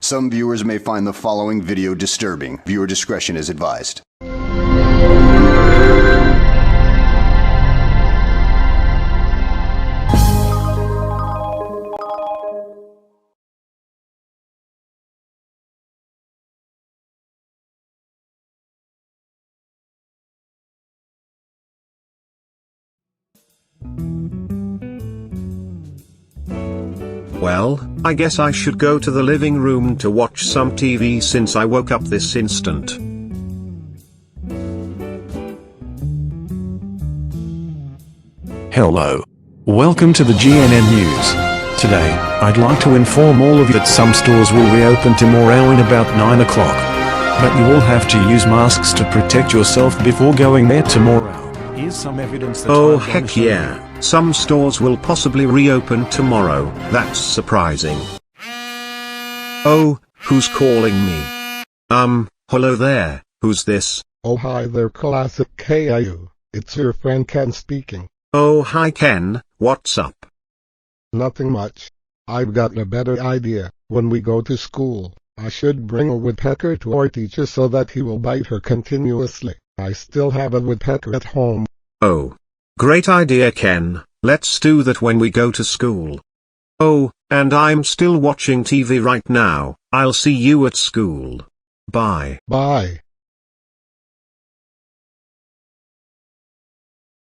Some viewers may find the following video disturbing. Viewer discretion is advised. Well, I guess I should go to the living room to watch some TV since I woke up this instant. Hello. Welcome to the GNN News. Today, I'd like to inform all of you that some stores will reopen tomorrow in about 9 o'clock. But you all have to use masks to protect yourself before going there tomorrow. Here's some evidence that Oh I'm gonna heck show you. yeah, some stores will possibly reopen tomorrow. That's surprising. Oh, who's calling me? Hello there, who's this? Oh hi there Classic Caillou, it's your friend Ken speaking. Oh hi Ken, what's up? Nothing much. I've got a better idea. When we go to school, I should bring a woodpecker to our teacher so that he will bite her continuously. I still have a woodpecker at home. Oh. Great idea Ken, let's do that when we go to school. Oh, and I'm still watching TV right now. I'll see you at school. Bye. Bye.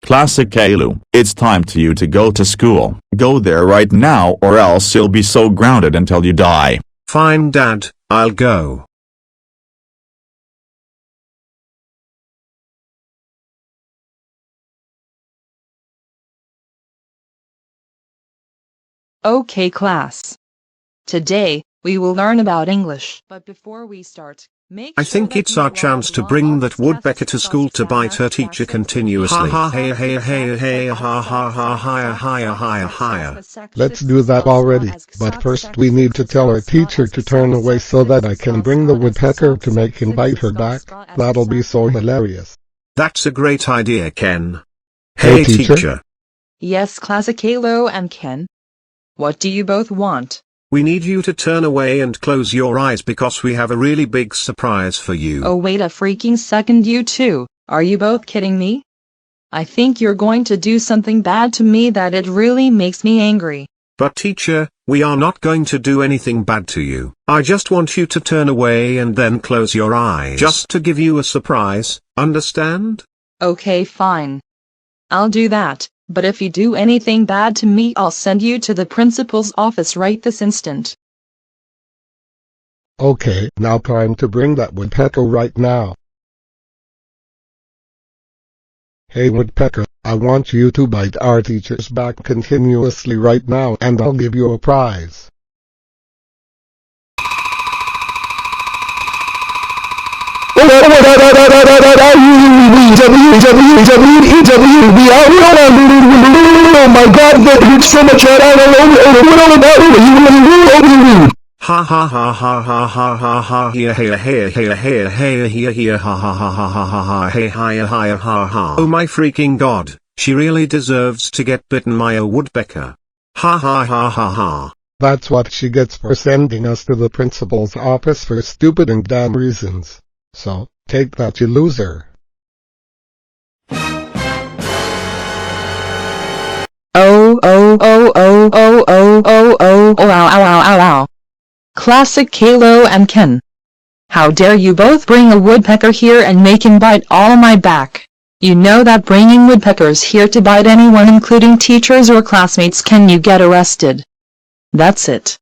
Classic Caillou, it's time for you to go to school. Go there right now or else you'll be so grounded until you die. Fine Dad, I'll go. Okay class. Today, we will learn about English. But before we start, I think it's our chance to bring that woodpecker to school to bite her teacher continuously. Ha ha hey hey hey hey ha ha ha ha ha ha ha. Let's do that already, but first we need to tell our teacher to turn away so that I can bring the woodpecker to make him bite her back. That'll be so hilarious. That's a great idea Ken. Hey, Hey teacher. teacher. Yes, Classic Caillou and Ken. What do you both want? We need you to turn away and close your eyes because we have a really big surprise for you. Oh wait a freaking second, you two. Are you both kidding me? I think you're going to do something bad to me that it really makes me angry. But teacher, we are not going to do anything bad to you. I just want you to turn away and then close your eyes. Just to give you a surprise, understand? Okay fine. I'll do that. But if you do anything bad to me, I'll send you to the principal's office right this instant. Okay, now time to bring that woodpecker right now. Hey woodpecker, I want you to bite our teacher's back continuously right now and I'll give you a prize. Oh my God, that hurts so much. Ha ha ha ha ha ha ha ha here here here here here here here here ha ha ha ha ha ha ha hey hi hi ha ha. Oh my freaking god, she really deserves to get bitten by a woodpecker. Ha ha ha ha ha. That's what she gets for sending us to the principal's office for stupid and dumb reasons. So, take that you loser. Oh, oh, oh, oh, oh, oh, oh, oh, oh, ow, ow, ow, ow, ow. Classic Caillou and Ken. How dare you both bring a woodpecker here and make him bite all my back. You know that bringing woodpeckers here to bite anyone including teachers or classmates can you get arrested. That's it.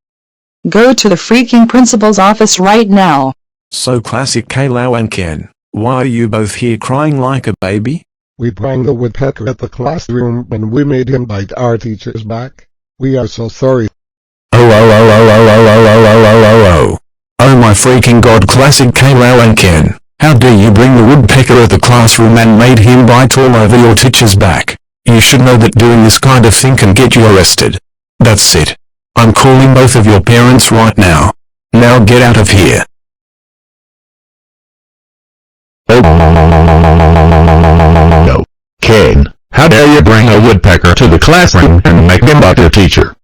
Go to the freaking principal's office right now. So Classic Caillou and Ken, why are you both here crying like a baby? We brought the woodpecker at the classroom and we made him bite our teacher's back. We are so sorry. Oh my freaking god Classic Caillou and Ken, how dare you bring the woodpecker at the classroom and made him bite all over your teacher's back. You should know that doing this kind of thing can get you arrested. That's it. I'm calling both of your parents right now. Now get out of here. No. Ken, how dare you bring a woodpecker to the classroom and make him bite your teacher?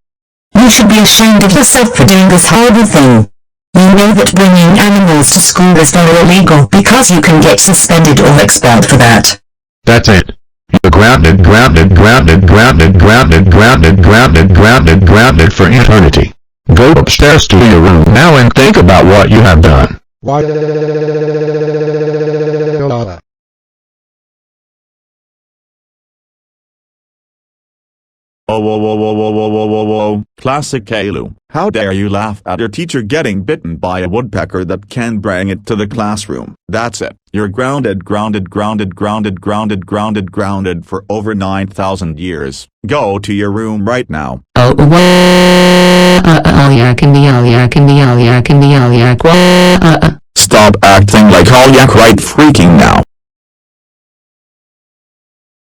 You should be ashamed of yourself for doing this horrible thing. You know thought bringing animals to school is very illegal because you can get suspended or expelled for that. That's it. You're grounded, grounded, grounded, grounded, grounded, grounded, grounded, grounded, grounded for eternity. Go upstairs to your room now and think about what you have done. Why? Oh, whoa, whoa, whoa, whoa, whoa, whoa, whoa, whoa. Classic Caillou. How dare you laugh at your teacher getting bitten by a woodpecker that can bring it to the classroom. That's it. You're grounded, grounded, grounded, grounded, grounded, grounded, grounded for over 9,000 years. Go to your room right now. Oh, yak and the yak and the yak and the yak. Stop acting like all yak right freaking now.